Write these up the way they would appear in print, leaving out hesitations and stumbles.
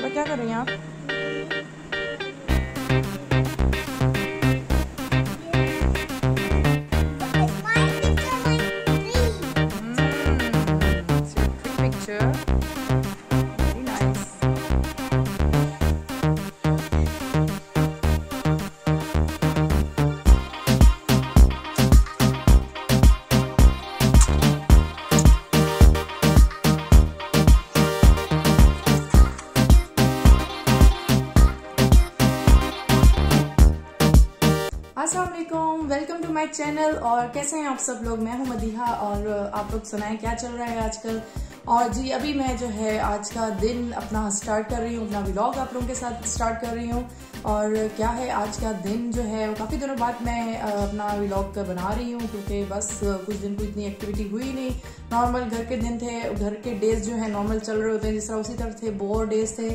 क्या कर रही हैं आप? अस्सलाम वालेकुम, वेलकम टू माय चैनल। और कैसे हैं आप सब लोग? मैं हूं मदीहा और आप लोग सुनाएं क्या चल रहा है आजकल। और जी अभी मैं जो है आज का दिन अपना स्टार्ट कर रही हूँ, अपना व्लॉग आप लोगों के साथ स्टार्ट कर रही हूँ। और क्या है आज का दिन जो है वो काफ़ी दिनों बाद मैं अपना व्लॉग बना रही हूँ, क्योंकि बस कुछ दिन कोई इतनी एक्टिविटी हुई नहीं। नॉर्मल घर के दिन थे, घर के डेज जो है नॉर्मल चल रहे होते हैं जिस तरह, उसी तरह थे, बोर डेज थे।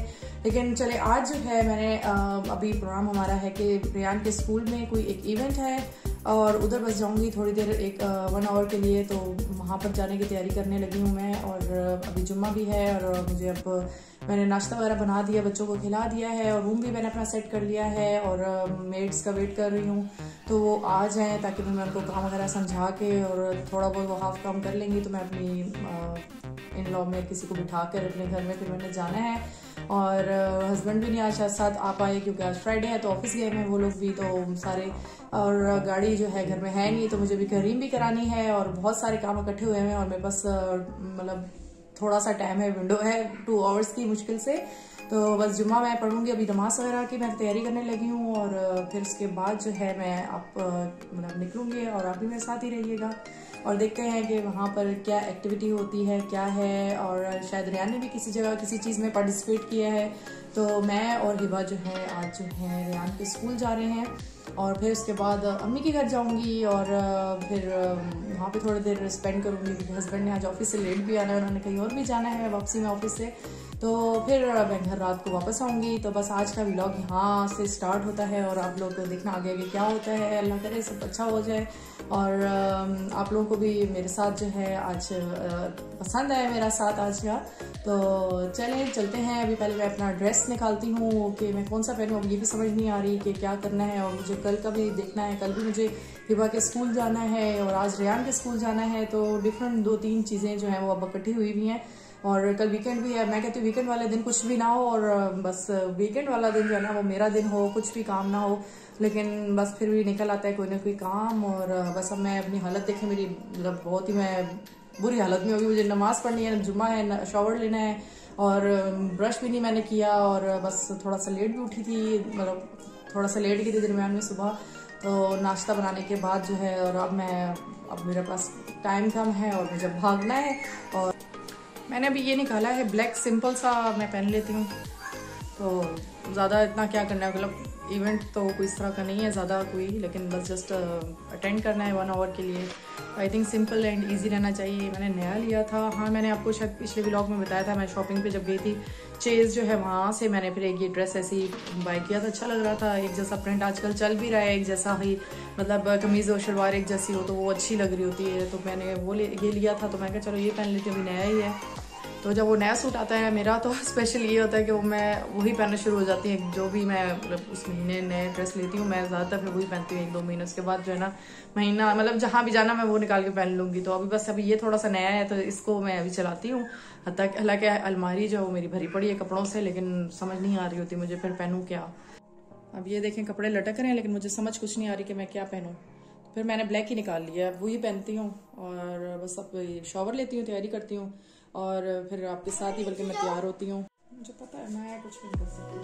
लेकिन चले आज जो है मैंने अभी प्रोग्राम हमारा है कि रेयान के स्कूल में कोई एक इवेंट है और उधर बस जाऊंगी थोड़ी देर, एक 1 आवर के लिए। तो वहाँ पर जाने की तैयारी करने लगी हूँ मैं। और अभी जुम्मा भी है और मुझे अब मैंने नाश्ता वगैरह बना दिया, बच्चों को खिला दिया है और रूम भी मैंने अपना सेट कर लिया है और मेड्स का वेट कर रही हूँ तो वो आ जाएँ ताकि मैं उनको काम वगैरह समझा के, और थोड़ा बहुत वो हाफ काम कर लेंगी तो मैं अपनी इन लॉ में किसी को बिठा कर अपने घर में फिर मैंने जाना है। और हस्बैंड भी नहीं आज साथ आ पाए क्योंकि आज फ्राइडे है, तो ऑफिस गए हैं वो लोग भी, तो सारे, और गाड़ी जो है घर में है नहीं, तो मुझे भी करीम भी करानी है और बहुत सारे काम इकट्ठे हुए हैं। और मेरे पास मतलब थोड़ा सा टाइम है, विंडो है 2 आवर्स की मुश्किल से। तो बस जुम्मा मैं पढ़ूंगी, अभी नमाज वगैरह की मैं तैयारी करने लगी हूँ और फिर उसके बाद जो है मैं आप मतलब निकलूंगी और आप भी मेरे साथ ही रहिएगा और देखते हैं कि वहाँ पर क्या एक्टिविटी होती है, क्या है। और शायद रेयान ने भी किसी जगह किसी चीज़ में पार्टिसिपेट किया है। तो मैं और हिबा जो है आज जो है रेयान के स्कूल जा रहे हैं और फिर उसके बाद अम्मी के घर जाऊंगी और फिर वहाँ पे थोड़ी देर स्पेंड करूँगी क्योंकि हस्बैंड ने आज ऑफिस से लेट भी आना है, उन्होंने कहीं और भी जाना है वापसी में ऑफिस से। तो फिर मैं घर रात को वापस आऊँगी। तो बस आज का व्लॉग यहाँ से स्टार्ट होता है और आप लोग को देखना आगे आगे क्या होता है। अल्लाह करे सब अच्छा हो जाए और आप लोगों को भी मेरे साथ जो है आज पसंद आया मेरा साथ आज का। तो चलते हैं। अभी पहले मैं अपना ड्रेस निकालती हूँ कि मैं कौन सा पहनूँ, अब ये भी समझ नहीं आ रही कि क्या करना है। और मुझे कल का भी देखना है, कल भी मुझे हिबा के स्कूल जाना है और आज रेयान के स्कूल जाना है। तो डिफरेंट 2-3 चीज़ें जो हैं वो अब इकट्ठी हुई भी हैं और कल वीकेंड भी है। मैं कहती हूँ वीकेंड वाले दिन कुछ भी ना हो और बस वीकेंड वाला दिन जो है ना वो मेरा दिन हो, कुछ भी काम ना हो, लेकिन बस फिर भी निकल आता है कोई ना कोई काम। और बस अब मैं अपनी हालत देखें, मेरी मतलब बहुत ही मैं बुरी हालत में होगी। मुझे नमाज़ पढ़नी है, जुम्मा है, शावर लेना है और ब्रश भी नहीं मैंने किया और बस थोड़ा सा लेट भी उठी थी, मतलब थोड़ा सा लेट गई थी दरमियान में सुबह। तो नाश्ता बनाने के बाद जो है और अब मेरे पास टाइम कम है और मुझे भागना है। और मैंने अभी ये निकाला है ब्लैक, सिंपल सा मैं पहन लेती हूँ। तो ज़्यादा इतना क्या करना है, मतलब इवेंट तो कोई इस तरह का नहीं है ज़्यादा कोई, लेकिन बस जस्ट अटेंड करना है 1 आवर के लिए। I think simple and easy रहना चाहिए। मैंने नया लिया था, हाँ मैंने आपको शायद पिछले व्लॉग में बताया था, मैं शॉपिंग पे जब गई थी चेज जो है वहाँ से मैंने फिर एक ये ड्रेस ऐसी बाय किया था, अच्छा लग रहा था। एक जैसा प्रिंट आजकल चल भी रहा है, एक जैसा ही, मतलब कमीज़ और शलवार एक जैसी हो तो वो अच्छी लग रही होती है। तो मैंने वो ये लिया था, तो मैं कहा चलो ये पहन लेती हूँ, अभी नया ही है। तो जब वो नया सूट आता है मेरा तो स्पेशल ये होता है कि वो मैं वही पहनना शुरू हो जाती है। जो भी मैं मतलब उस महीने नए ड्रेस लेती हूँ मैं ज़्यादातर फिर वही पहनती हूँ 1-2 महीने। उसके बाद जो है ना महीना, मतलब जहाँ भी जाना मैं वो निकाल के पहन लूँगी। तो अभी ये थोड़ा सा नया है तो इसको मैं अभी चलाती हूँ। हालांकि अलमारी जो वो मेरी भरी पड़ी है कपड़ों से, लेकिन समझ नहीं आ रही होती मुझे फिर पहनूँ क्या। अब ये देखें कपड़े लटक रहे हैं लेकिन मुझे समझ कुछ नहीं आ रही कि मैं क्या पहनूँ। फिर मैंने ब्लैक ही निकाल लिया, अब वही पहनती हूँ और बस अब शॉवर लेती हूँ, तैयारी करती हूँ और फिर आपके साथ ही बल्कि मैं तैयार होती हूँ। मुझे पता है मैं कुछ नहीं कर सकती।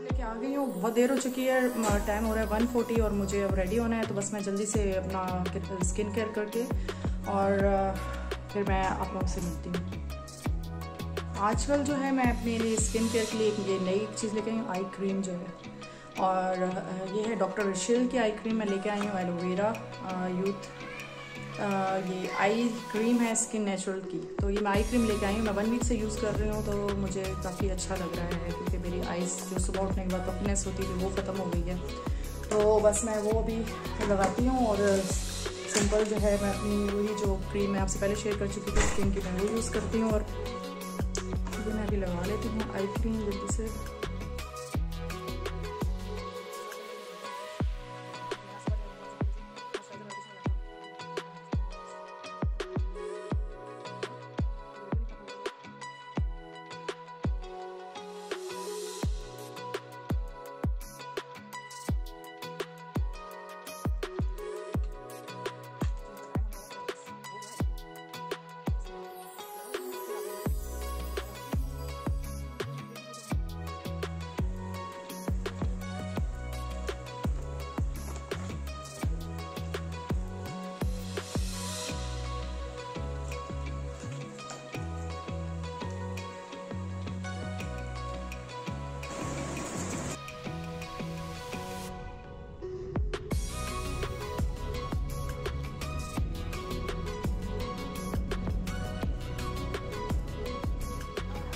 लेके आ गई हूँ, बहुत देर हो चुकी है, टाइम हो रहा है 1:40 और मुझे अब रेडी होना है। तो बस मैं जल्दी से अपना स्किन केयर करके और फिर मैं आप लोगों से मिलती हूँ। आजकल जो है मैं अपने लिए स्किन केयर के लिए ये नई चीज़ लेके आई हूँ, आई क्रीम जो है। और ये है डॉक्टर रिशिल की आई क्रीम मैं लेके आई हूँ, एलोवेरा यूथ ये आई क्रीम है स्किन नेचुरल की। तो ये मैं आई क्रीम लेके आई हूँ, मैं 1 वीक से यूज़ कर रही हूँ, तो मुझे काफ़ी अच्छा लग रहा है क्योंकि मेरी आइज़ जो सुबह उठने के बाद पफनेस होती थी वो ख़त्म हो गई है। तो बस मैं वो अभी लगाती हूँ और सिंपल जो है मैं अपनी वही जो क्रीम मैं आपसे पहले शेयर कर चुकी थी स्किन की, मैं वो यूज़ करती हूँ और मैं अभी लगा लेती हूँ आई क्रीम जल्दी से।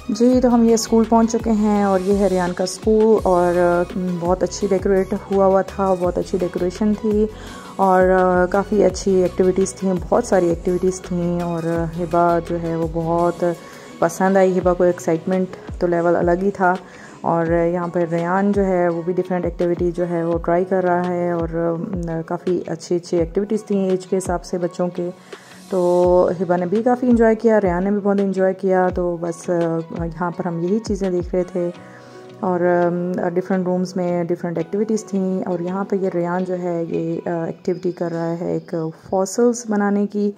जी, तो हम ये स्कूल पहुंच चुके हैं और ये है रेयान का स्कूल और बहुत अच्छी डेकोरेट हुआ था, बहुत अच्छी डेकोरेशन थी और काफ़ी अच्छी एक्टिविटीज़ थी, बहुत सारी एक्टिविटीज़ थी और हिबा जो है वो बहुत पसंद आई। हिबा को एक्साइटमेंट तो लेवल अलग ही था और यहाँ पर रेयान जो है वो भी डिफरेंट एक्टिविटी जो है वो ट्राई कर रहा है और काफ़ी अच्छी एक्टिविटीज़ थी एज के हिसाब से बच्चों के। तो हिबा ने भी काफ़ी इन्जॉय किया, रेयान ने भी बहुत इन्जॉय किया। तो बस यहाँ पर हम यही चीज़ें देख रहे थे और डिफरेंट रूम्स में डिफरेंट एक्टिविटीज़ थी और यहाँ पर ये रेयान जो है ये एक्टिविटी कर रहा है एक फॉसिल्स बनाने की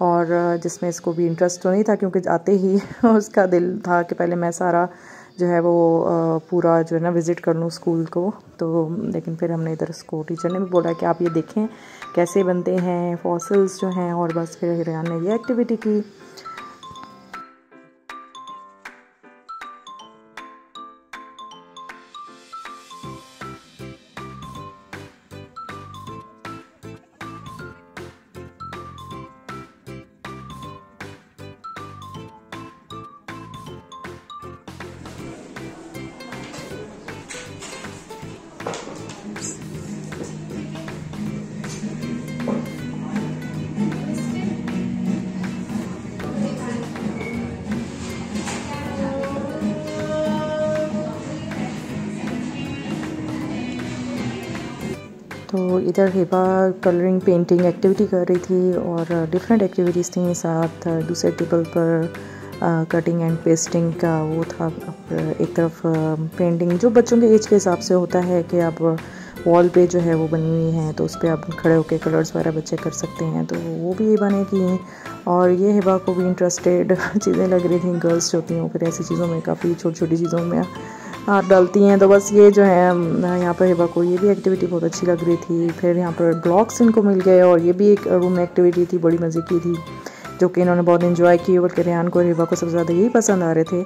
और जिसमें इसको भी इंटरेस्ट तो नहीं था क्योंकि आते ही उसका दिल था कि पहले मैं सारा जो है वो पूरा जो है ना विज़िट कर लूँ स्कूल को। तो लेकिन फिर हमने इधर उसको टीचर ने भी बोला कि आप ये देखें कैसे बनते हैं फॉसिल्स जो हैं और बस फिर रेयान ने ये एक्टिविटी की। तो इधर हिबा कलरिंग पेंटिंग एक्टिविटी कर रही थी और डिफरेंट एक्टिविटीज़ थी, साथ दूसरे टेबल पर कटिंग एंड पेस्टिंग का वो था। एक तरफ पेंटिंग जो बच्चों के एज के हिसाब से होता है कि आप वॉल पे जो है वो बनी हुई हैं तो उस पर आप खड़े होकर कलर्स वगैरह बच्चे कर सकते हैं, तो वो भी हिबा ने की। और ये हिबा को भी इंटरेस्टेड चीज़ें लग रही थी, गर्ल्स जो होती हैं फिर ऐसी चीज़ों में काफ़ी छोटी छोटी चीज़ों में हाथ डालती हैं। तो बस ये जो है यहाँ पर हिबा को ये भी एक्टिविटी बहुत अच्छी लग रही थी। फिर यहाँ पर ब्लॉक्स इनको मिल गए और ये भी एक रूम एक्टिविटी थी, बड़ी मज़े की थी जो कि इन्होंने बहुत इन्जॉय की। बल्कि रेयान को और हिबा को सबसे ज़्यादा यही पसंद आ रहे थे।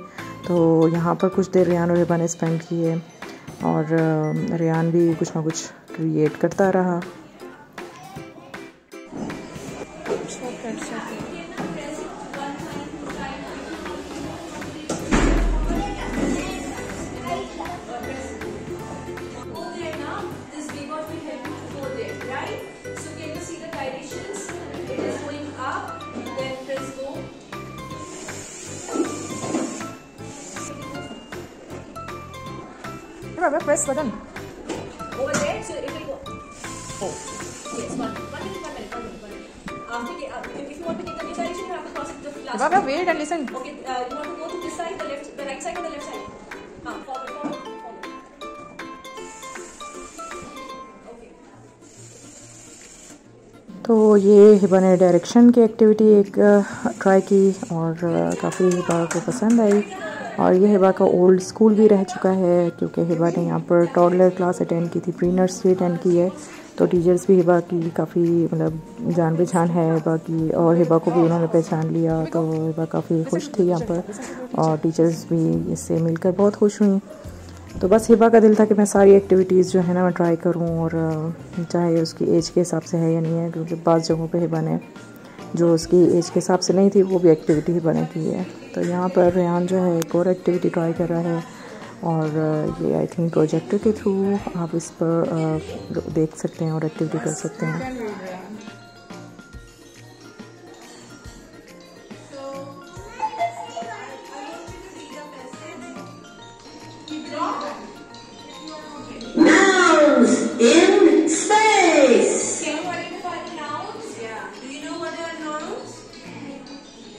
तो यहाँ पर कुछ देर रेयान और हिबा ने स्पेंड की है और रेयान भी कुछ ना कुछ क्रिएट करता रहा। Press button. Over there, so it will go. Oh. Yes, one minute. If you want to take the new direction, you have to cross it the last. Baba, wait and listen. Okay, you want to go to this side, the right side or the left side? Forward. Okay. तो ये हिबा ने direction की activity एक try की और काफ़ी हिबा को पसंद आई। और ये हिबा का ओल्ड स्कूल भी रह चुका है क्योंकि हिबा ने यहाँ पर टॉडलर क्लास अटेंड की थी, प्री नर्सरी अटेंड की है। तो टीचर्स भी हिबा की काफ़ी मतलब जान पहचान है हिबा की और हिबा को भी उन्होंने पहचान लिया। तो हिबा काफ़ी खुश थी यहाँ पर और टीचर्स भी इससे मिलकर बहुत खुश हुई। तो बस हिबा का दिल था कि मैं सारी एक्टिविटीज़ जो है ना मैं ट्राई करूँ और चाहे उसकी एज के हिसाब से है या नहीं है, क्योंकि बाज़ जगहों पे हिबा ने जो उसकी एज के हिसाब से नहीं थी वो भी एक्टिविटी बने की है। तो यहाँ पर रेहान जो है एक और एक्टिविटी ट्राई कर रहा है और ये आई थिंक प्रोजेक्टर के थ्रू आप इस पर देख सकते हैं और एक्टिविटी कर सकते हैं। In space. Can you identify the nouns? Yeah. Do you know what are nouns?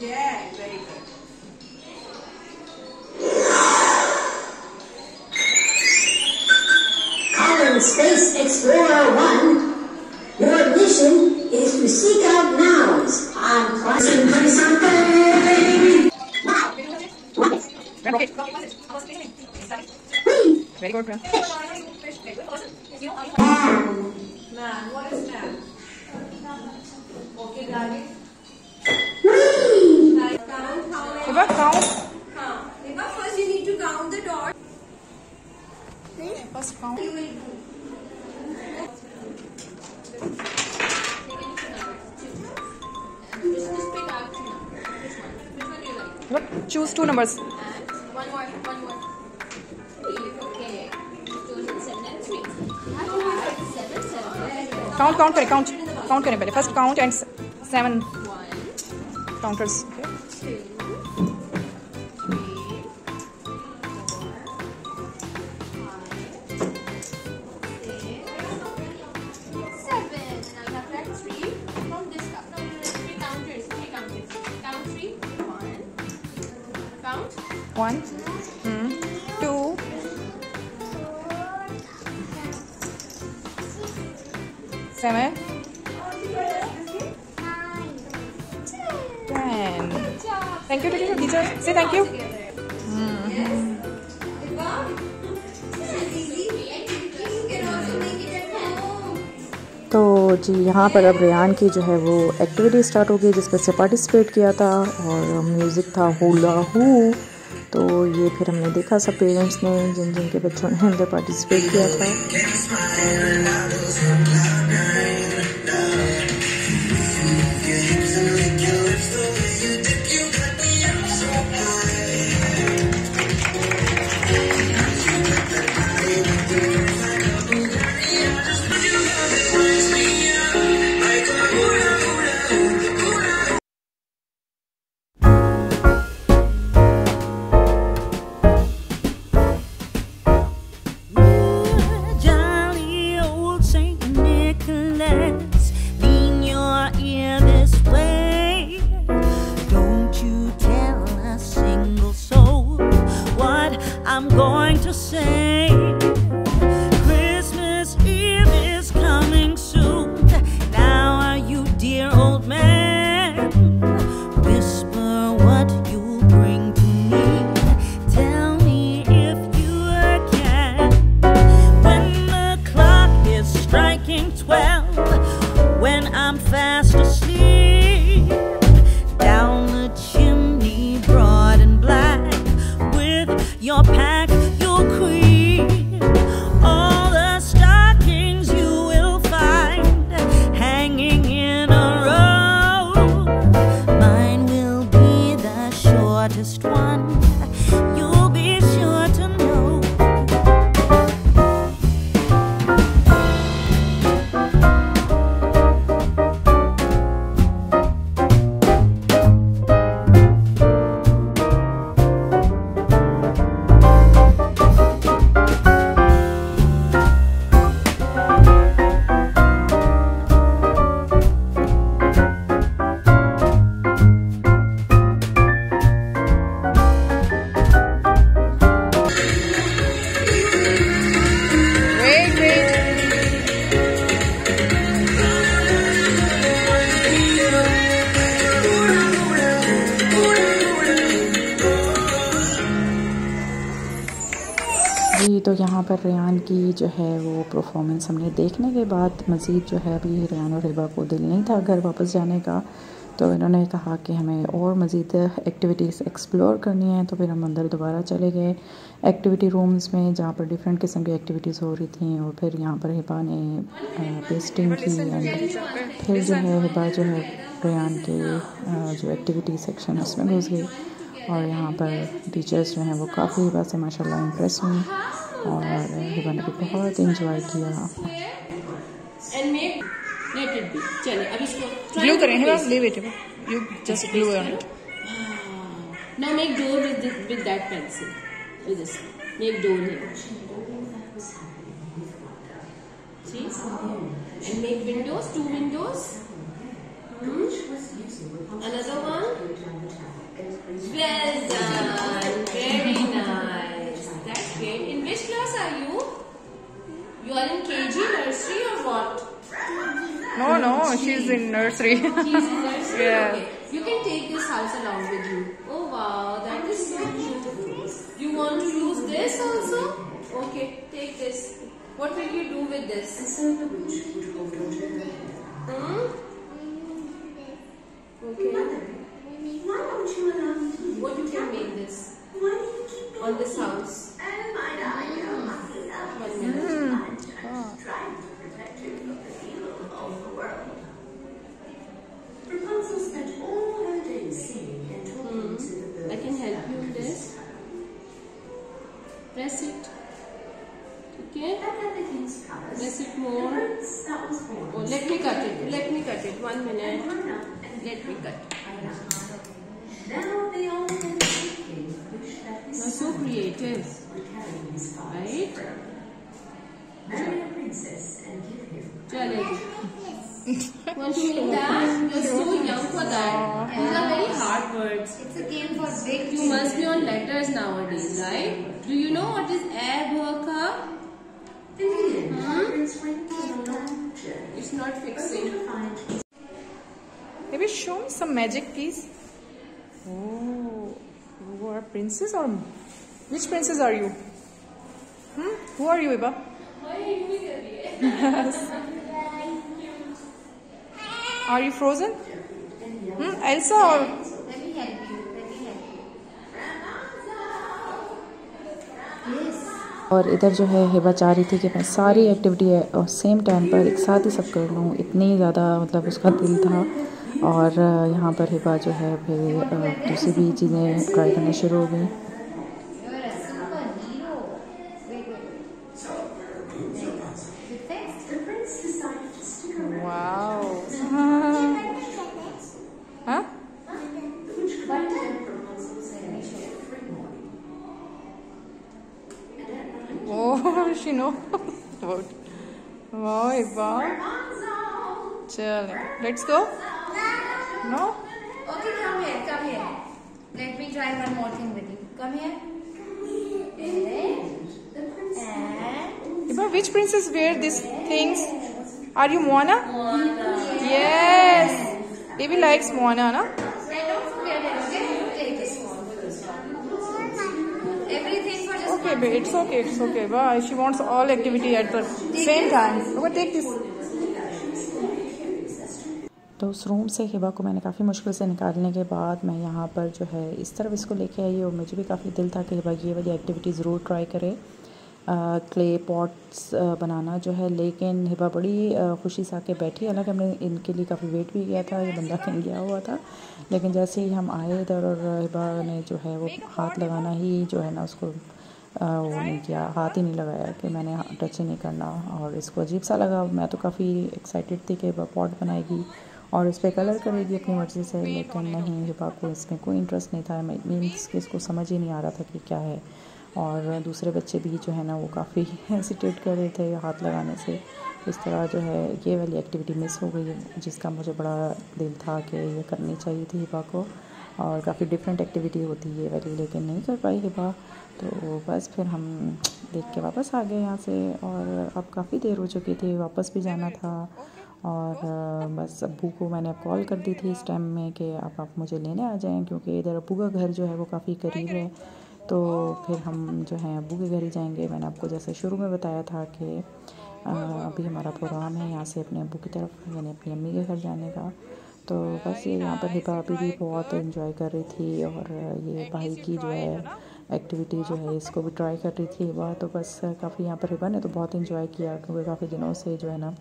Yeah, very good. Calling Space Explorer 1. Your mission is to seek out nouns on Crossing 20-something. Very good. Man, what is man? Okay, guys. Count how many? Count. Eva, first you need to count the dots. First count. You will do. Just pick out two numbers. Which one do you like? What? Choose two numbers. And one more. 3. Okay. 2, 7 and 3. 7, 7. Count करें पहले. First count and 7 1. counters. 2, 3, 4, 5, 6, 7. And I'll subtract 3 from this cup. No, 3 counters. Count 3. 1. Count. 1, 2, 7, 10. Thank you, teacher. Say thank you. तो जी यहाँ पर अब रेहान की जो है वो एक्टिविटी स्टार्ट हो गई जिसमें से पार्टिसिपेट किया था और म्यूज़िक था हुला हू। तो ये फिर हमने देखा सब पेरेंट्स ने जिन जिन के बच्चों ने अंदर पार्टिसिपेट किया था। I'm going to say Christmas Eve is coming soon. Now are you, dear old man? Whisper what you bring to me. Tell me if you can. When the clock is striking 12, when I'm fast asleep, down the chimney broad and black, with your pack you'll creep. All the stockings you will find hanging in a row. Mine will be the shortest one, you'll be sure to know. जी तो यहाँ पर रेहान की जो है वो performance हमने देखने के बाद मज़ीद जो है अभी रेहान और हिबा को दिल नहीं था घर वापस जाने का, तो इन्होंने कहा कि हमें और मज़ीद एक्टिविटीज़ एक्सप्लोर करनी है। तो फिर हम अंदर दोबारा चले गए एक्टिविटी रूम्स में जहाँ पर डिफरेंट किस्म की एक्टिविटीज़ हो रही थी। और फिर यहाँ पर हिबा ने पेस्टिंग की एंड फिर जो है हिबा जो है रेयान के जो एक्टिविटी सेक्शन है उसमें घुस गई और यहाँ पर टीचर्स जो हैं वो काफ़ी हिबा से माशाल्लाह इम्प्रेस हुई और हिबा ने भी बहुत इंजॉय किया। ग्लू करें Hiba, leave it, you just glue on it. Now make door with that pencil. With this, make door here. See? And make windows, 2 windows. Another one. Well done. Very nice. That's great. In which class are you? You are in KG, nursery or what? No, she's in nursery. She's in nursery? Yeah. Okay. You can take this house along with you. Oh wow, that is so beautiful. You want to use this also? Okay, take this. What will you do with this? Okay. What you can make this on this house? 1 minute. I can help you with this. Press it. Okay. Press it more. Oh, let me cut it. Let me cut it. 1 minute. Let me cut. You're so creative, right? Chale. Want to make that? You're so young for that. These are very hard words. It's a game for big. You must be on letters nowadays, right? Do you know what is burqa? It's not fixing. Maybe show me some magic, please. Oh, you are a princess or which princess are you? Who are you, Iba? Are you Frozen? Elsa or? Let me help you. Yes. और इधर जो है हिबा चाह रही थी कि मैं सारी एक्टिविटी और सेम टाइम पर एक साथ ही सब कर लूँ, इतनी ज़्यादा मतलब उसका दिल था। और यहाँ पर हिबा जो है फिर दूसरी भी चीज़ें ट्राई करना शुरू हो गई। Oh, she knows about. Wow, Iba. Chale, let's go. No? Okay, come here. Let me try one more thing with you. Come here. And Iba, which princess wear these things? Are you Moana? Yes. Baby likes Moana, na? don't forget it, okay? Take this one. Everything for just Okay, but it's okay. Bye. She wants all activity at the same time. Okay, take this. तो उस room से हिबा को मैंने काफ़ी मुश्किल से निकालने के बाद मैं यहाँ पर जो है इस तरफ इसको लेके आई और मुझे भी काफ़ी दिल था कि हिबा ये वाली एक्टिविटी ज़रूर ट्राई करे, क्ले पॉट्स बनाना जो है। लेकिन हिबा बड़ी खुशी से आके बैठी, हालांकि हमने इनके लिए काफ़ी वेट भी किया था, ये बंदा कहीं गया हुआ था। लेकिन जैसे ही हम आए इधर और हिबा ने जो है वो हाथ लगाना ही जो है ना उसको वो नहीं किया, हाथ ही नहीं लगाया कि मैंने टच ही नहीं करना। और इसको अजीब सा लगा। मैं तो काफ़ी एक्साइटेड थी कि हिबा पॉट बनाएगी और इस पर कलर करेगी अपनी मर्ज़ी से, लेकिन नहीं, हिबा को इसमें कोई इंटरेस्ट नहीं था। मीन्स कि इसको समझ ही नहीं आ रहा था कि क्या है। और दूसरे बच्चे भी जो है ना वो काफ़ी हेसिटेट कर रहे थे हाथ लगाने से। इस तरह जो है ये वाली एक्टिविटी मिस हो गई, जिसका मुझे बड़ा दिल था कि ये करनी चाहिए थी हिबा को। और काफ़ी डिफरेंट एक्टिविटी होती है ये वाली, लेकिन नहीं कर पाई हिबा। तो बस फिर हम देख के वापस आ गए यहाँ से। और अब काफ़ी देर हो चुकी थी, वापस भी जाना था। और बस अब्बू को मैंने कॉल कर दी थी इस टाइम में कि आप मुझे लेने आ जाएं, क्योंकि इधर अब्बू का घर जो है वो काफ़ी करीब है। तो फिर हम जो है अब्बू के घर ही जाएंगे। मैंने आपको जैसे शुरू में बताया था कि अभी हमारा प्रोग्राम है यहाँ से अपने अब्बू की तरफ, यानी अपनी अम्मी के घर जाने का। तो बस ये यहाँ पर हिबा अभी भी बहुत एंजॉय कर रही थी और ये भाई की जो है एक्टिविटी जो है इसको भी ट्राई कर रही थी हिबा। तो बस काफ़ी यहाँ पर हिबा ने तो बहुत एंजॉय किया, क्योंकि काफ़ी दिनों से जो है ना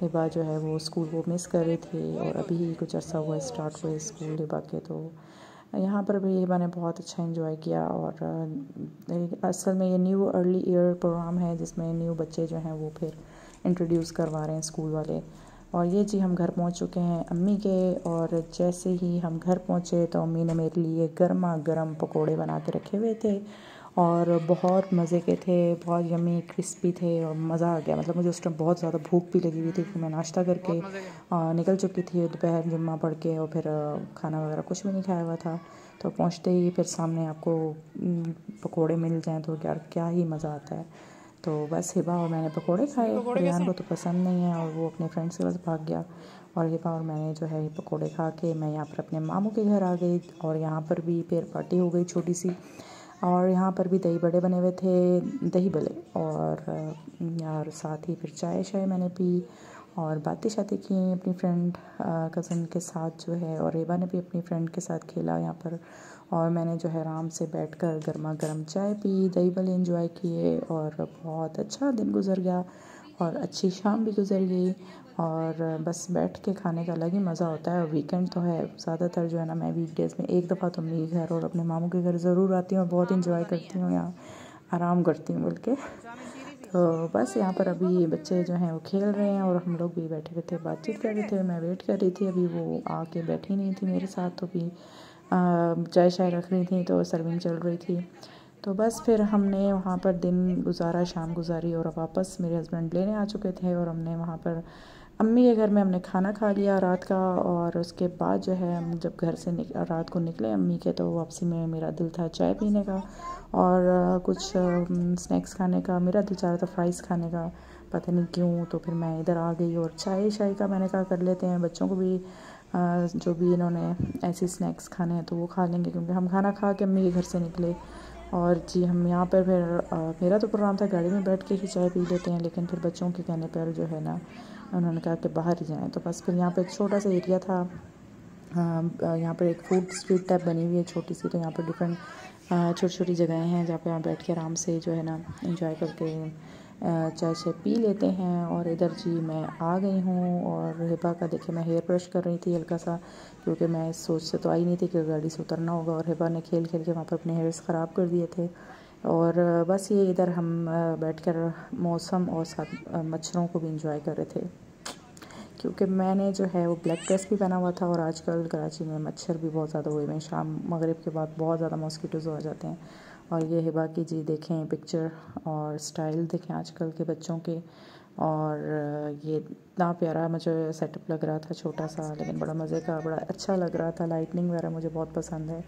हिबा जो है वो स्कूल वो मिस कर रही थी और अभी कुछ अर्सा हुआ स्टार्ट हुए स्कूल हिबा के। तो यहाँ पर भी हिबा ने बहुत अच्छा एंजॉय किया। और असल में ये न्यू अर्ली ईयर प्रोग्राम है जिसमें न्यू बच्चे जो हैं वो फिर इंट्रोड्यूस करवा रहे हैं स्कूल वाले। और ये जी हम घर पहुँच चुके हैं अम्मी के। और जैसे ही हम घर पहुँचे तो अम्मी ने मेरे लिए गर्मा गर्म पकोड़े बना के रखे हुए थे और बहुत मज़े के थे, बहुत यम्मी क्रिस्पी थे और मज़ा आ गया। मतलब मुझे उस टाइम बहुत ज़्यादा भूख भी लगी हुई थी कि मैं नाश्ता करके निकल चुकी थी दोपहर जुम्मा पढ़ के और फिर खाना वगैरह कुछ भी नहीं खाया हुआ था। तो पहुँचते ही फिर सामने आपको पकोड़े मिल जाएँ तो यार क्या ही मज़ा आता है। तो बस हिबा और मैंने पकोड़े खाए। रियान को तो पसंद नहीं है और वो अपने फ्रेंड्स के पास भाग गया। और हिबा और मैंने जो है पकोड़े खा के मैं यहाँ पर अपने मामू के घर आ गई। और यहाँ पर भी फिर पार्टी हो गई छोटी सी। और यहाँ पर भी दही बड़े बने हुए थे, दही बड़े और यार साथ ही फिर चाय शाय मैंने पी और बातें शातें की अपनी फ्रेंड कज़न के साथ जो है। और हिबा ने भी अपनी फ्रेंड के साथ खेला यहाँ पर। और मैंने जो है आराम से बैठकर गर्मा गर्म चाय पी, दही बड़े एंजॉय किए और बहुत अच्छा दिन गुजर गया और अच्छी शाम भी गुजर गई। और बस बैठ के खाने का अलग ही मज़ा होता है। और वीकेंड तो है ज़्यादातर जो है ना, मैं वीकडेज़ में एक दफ़ा तो मेरे घर और अपने मामू के घर ज़रूर आती हूँ और बहुत इंजॉय करती हूँ, यहाँ आराम करती हूँ बोल के। तो बस यहाँ पर अभी बच्चे जो हैं वो खेल रहे हैं और हम लोग भी बैठे हुए थे, बातचीत कर रहे थे। मैं वेट कर रही थी, अभी वो आके बैठी नहीं थी मेरे साथ। तो भी चाय शाय रख रही थी तो सर्विंग चल रही थी। तो बस फिर हमने वहाँ पर दिन गुजारा, शाम गुजारी और वापस मेरे हस्बैंड लेने आ चुके थे। और हमने वहाँ पर अम्मी के घर में हमने खाना खा लिया रात का। और उसके बाद जो है हम जब घर से रात को निकले अम्मी के, तो वापसी में मेरा दिल था चाय पीने का और कुछ स्नैक्स खाने का। मेरा दिल चाह रहा था फ्राइज़ खाने का, पता नहीं क्यों। तो फिर मैं इधर आ गई और चाय शाय का मैंने कहा कर लेते हैं, बच्चों को भी जो भी इन्होंने ऐसे स्नैक्स खाने हैं तो वो खा लेंगे, क्योंकि हम खाना खा के अम्मी के घर से निकले। और जी हम यहाँ पर फिर मेरा तो प्रोग्राम था गाड़ी में बैठ के ही चाय पी लेते हैं, लेकिन फिर बच्चों के कहने पर जो है ना उन्होंने कहा कि बाहर ही जाएं। तो बस फिर यहाँ पे एक छोटा सा एरिया था, यहाँ पर एक फूड स्ट्रीट टाइप बनी हुई है छोटी सी। तो यहाँ पर डिफरेंट छोटी छोटी जगहें हैं जहाँ पे आप बैठ के आराम से जो है ना एंजॉय करके चाय शाय पी लेते हैं। और इधर जी मैं आ गई हूँ और हिबा का देखिए मैं हेयर ब्रश कर रही थी हल्का सा, क्योंकि मैं इस सोच से तो आई नहीं थी कि गाड़ी से उतरना होगा। और हिबा ने खेल खेल के वहाँ पर अपने हेयर्स ख़राब कर दिए थे। और बस ये इधर हम बैठकर मौसम और साथ मच्छरों को भी इंजॉय कर रहे थे, क्योंकि मैंने जो है वो ब्लैक ड्रेस भी पहना हुआ था। और आजकल कराची में मच्छर भी बहुत ज़्यादा हुए हैं, शाम मगरिब के बाद बहुत ज़्यादा मॉस्किटोज़ आ जाते हैं। और ये हिबा की जी देखें पिक्चर और स्टाइल देखें आजकल के बच्चों के। और ये इतना प्यारा मुझे सेटअप लग रहा था, छोटा सा लेकिन बड़ा मज़े का, बड़ा अच्छा लग रहा था। लाइटनिंग वगैरह मुझे बहुत पसंद है,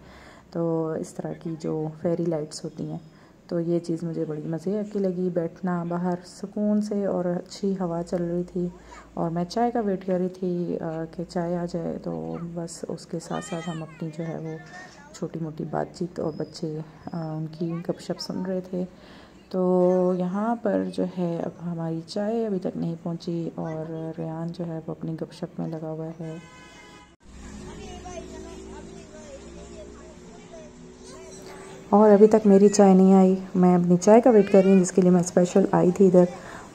तो इस तरह की जो फेरी लाइट्स होती हैं, तो ये चीज़ मुझे बड़ी मज़े की लगी। बैठना बाहर सुकून से और अच्छी हवा चल रही थी। और मैं चाय का वेट कर रही थी कि चाय आ जाए, तो बस उसके साथ साथ हम अपनी जो है वो छोटी मोटी बातचीत और बच्चे उनकी गपशप सुन रहे थे। तो यहाँ पर जो है अब हमारी चाय अभी तक नहीं पहुँची और रियान जो है वो अपनी गपशप में लगा हुआ है। और अभी तक मेरी चाय नहीं आई, मैं अपनी चाय का वेट कर रही हूँ, जिसके लिए मैं स्पेशल आई थी इधर।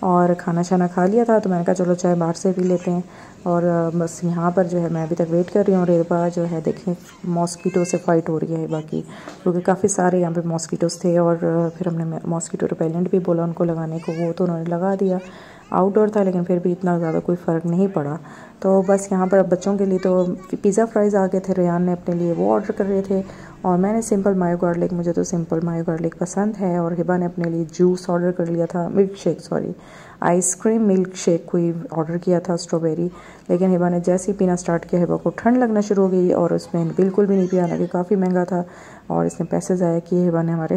और खाना शाना खा लिया था तो मैंने कहा चलो चाय बाहर से पी लेते हैं। और बस यहाँ पर जो है मैं अभी तक वेट कर रही हूँ। और हिबा जो है देखें मॉस्किटो से फ़ाइट हो रही है हिबा की, क्योंकि काफ़ी सारे यहाँ पे मॉस्किटोज़ थे। और फिर हमने मॉस्किटो रिपेलेंट भी बोला उनको लगाने को, वो तो उन्होंने लगा दिया। आउटडोर था लेकिन फिर भी इतना ज़्यादा कोई फ़र्क नहीं पड़ा। तो बस यहाँ पर अब बच्चों के लिए तो पिज़्ज़ा फ्राइज़ आ गए थे, रियान ने अपने लिए वो ऑर्डर कर रहे थे। और मैंने सिंपल मायो गार्लिक, मुझे तो सिंपल मायो गार्लिक पसंद है। और हिबा ने अपने लिए जूस ऑर्डर कर लिया था, milk shake sorry ice cream milk shake कोई ऑर्डर किया था स्ट्रॉबेरी। लेकिन हिबा ने जैसे ही पीना स्टार्ट किया हिबा को ठंड लगना शुरू हो गई और उसमें बिल्कुल भी नहीं पिया, हालांकि काफ़ी महंगा था और इसने पैसे ज़ाया किए हिबा ने हमारे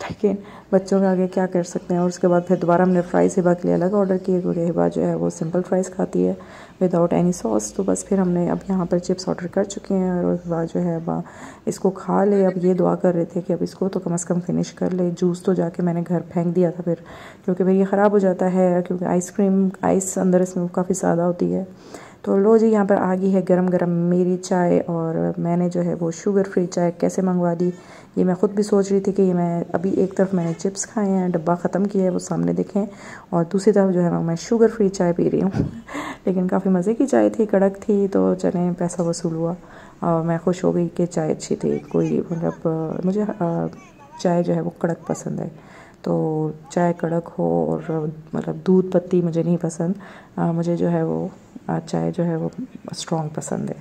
लेकिन बच्चों के आगे क्या कर सकते हैं। और उसके बाद फिर दोबारा हमने फ़्राइज़ हिबा के लिए अलग ऑर्डर किए, क्योंकि हिबा जो है वो सिंपल फ्राइज़ खाती है विदाउट एनी सॉस। तो बस फिर हमने अब यहाँ पर चिप्स ऑर्डर कर चुके हैं और हिबा जो है अब इसको खा ले। अब ये दुआ कर रहे थे कि अब इसको तो कम से कम फिनिश कर ले। जूस तो जाके मैंने घर फेंक दिया था फिर, क्योंकि फिर ये ख़राब हो जाता है, क्योंकि आइसक्रीम आइस अंदर इसमें काफ़ी ज़्यादा होती है। तो लो जी, यहाँ पर आ गई है गरम गरम मेरी चाय। और मैंने जो है वो शुगर फ्री चाय कैसे मंगवा दी, ये मैं ख़ुद भी सोच रही थी कि ये मैं अभी एक तरफ मैंने चिप्स खाए हैं, डब्बा ख़त्म किया है वो सामने देखें, और दूसरी तरफ जो है मैं शुगर फ्री चाय पी रही हूँ। लेकिन काफ़ी मज़े की चाय थी, कड़क थी, तो चलें पैसा वसूल हुआ और मैं खुश हो गई कि चाय अच्छी थी। कोई मतलब मुझे चाय जो है वो कड़क पसंद है, तो चाय कड़क हो और मतलब दूध पत्ती मुझे नहीं पसंद, मुझे जो है वो चाय जो है वो स्ट्रॉन्ग पसंद है,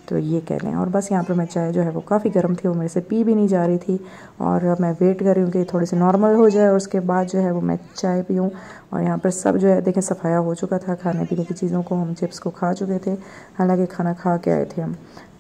तो ये कह लें। और बस यहाँ पर मैं चाय जो है वो काफ़ी गर्म थी, वो मेरे से पी भी नहीं जा रही थी, और मैं वेट कर रही हूँ कि थोड़ी सी नॉर्मल हो जाए और उसके बाद जो है वो मैं चाय पीऊँ। और यहाँ पर सब जो है देखें सफाया हो चुका था, खाने पीने की चीज़ों को, हम चिप्स को खा चुके थे, हालांकि खाना खा के आए थे हम,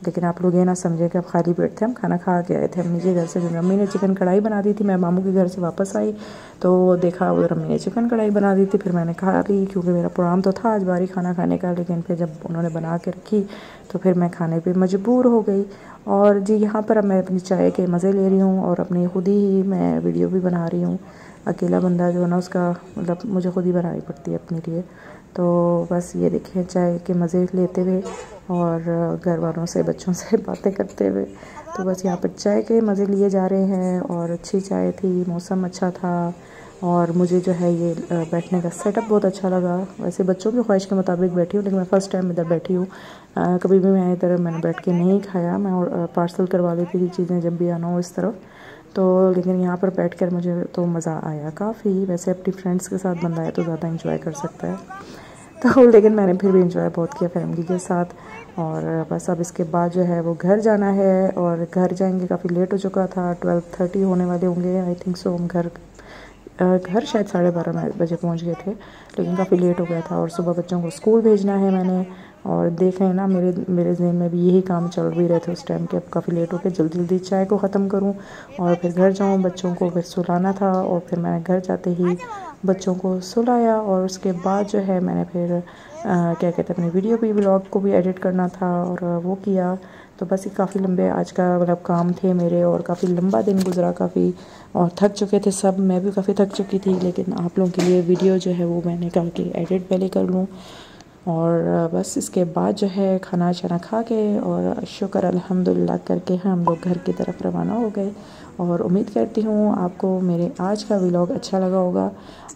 लेकिन आप लोग ये ना समझे कि अब खाली पेट थे, हम खाना खा के आए थे। हम नीचे घर से जो मम्मी ने चिकन कढ़ाई बना दी थी, मैं मामू के घर से वापस आई तो देखा उधर मम्मी ने चिकन कढ़ाई बना दी थी, फिर मैंने खा ली क्योंकि मेरा प्रोग्राम तो था आज बारी खाना खाने का, लेकिन फिर जब उन्होंने बना के रखी तो फिर मैं खाने पे मजबूर हो गई। और जी यहाँ पर अब मैं अपनी चाय के मज़े ले रही हूँ और अपनी खुद ही मैं वीडियो भी बना रही हूँ। अकेला बंदा जो है ना उसका मतलब मुझे खुद ही बनानी पड़ती है अपने लिए। तो बस ये देखें चाय के मज़े लेते हुए और घर वालों से बच्चों से बातें करते हुए, तो बस यहाँ पर चाय के मज़े लिए जा रहे हैं। और अच्छी चाय थी, मौसम अच्छा था, और मुझे जो है ये बैठने का सेटअप बहुत अच्छा लगा। वैसे बच्चों की ख्वाहिश के मुताबिक बैठी हूँ, लेकिन मैं फ़र्स्ट टाइम इधर बैठी हूँ, कभी भी मैं इधर मैंने बैठ के नहीं खाया, मैं पार्सल करवा लेती थी चीज़ें जब भी आना हो इस तरफ, तो लेकिन यहाँ पर बैठकर मुझे तो मज़ा आया काफ़ी। वैसे अपनी फ्रेंड्स के साथ बंदा है तो ज़्यादा इंजॉय कर सकता है, तो लेकिन मैंने फिर भी इंजॉय बहुत किया फैमिली के साथ। और बस अब इसके बाद जो है वो घर जाना है, और घर जाएंगे, काफ़ी लेट हो चुका था, 12:30 होने वाले होंगे आई थिंक सो। हम घर शायद 12:30 बजे पहुंच गए थे, लेकिन काफ़ी लेट हो गया था, और सुबह बच्चों को स्कूल भेजना है मैंने। और देखें ना मेरे ज़हन में भी यही काम चल भी रहे थे उस टाइम के, अब काफ़ी लेट हो गया, जल्दी जल्दी चाय को ख़त्म करूं और फिर घर जाऊं। बच्चों को फिर सुलाना था, और फिर मैंने घर जाते ही बच्चों को सुलाया, और उसके बाद जो है मैंने फिर क्या कहते हैं अपनी वीडियो भी व्लॉग को भी एडिट करना था और वो किया। तो बस ये काफ़ी लंबे आज का मतलब काम थे मेरे, और काफ़ी लंबा दिन गुजरा काफ़ी, और थक चुके थे सब, मैं भी काफ़ी थक चुकी थी, लेकिन आप लोगों के लिए वीडियो जो है वो मैंने कहा कि एडिट पहले कर लूँ। और बस इसके बाद जो है खाना शाना खा के और शुक्र अल्हम्दुलिल्लाह करके हम लोग घर की तरफ रवाना हो गए। और उम्मीद करती हूँ आपको मेरे आज का व्लॉग अच्छा लगा होगा,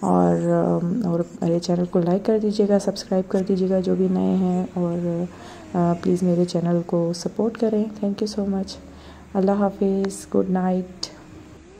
और मेरे चैनल को लाइक कर दीजिएगा, सब्सक्राइब कर दीजिएगा जो भी नए हैं, और प्लीज़ मेरे चैनल को सपोर्ट करें। Thank you so much. अल्लाह हाफिज़, गुड नाइट।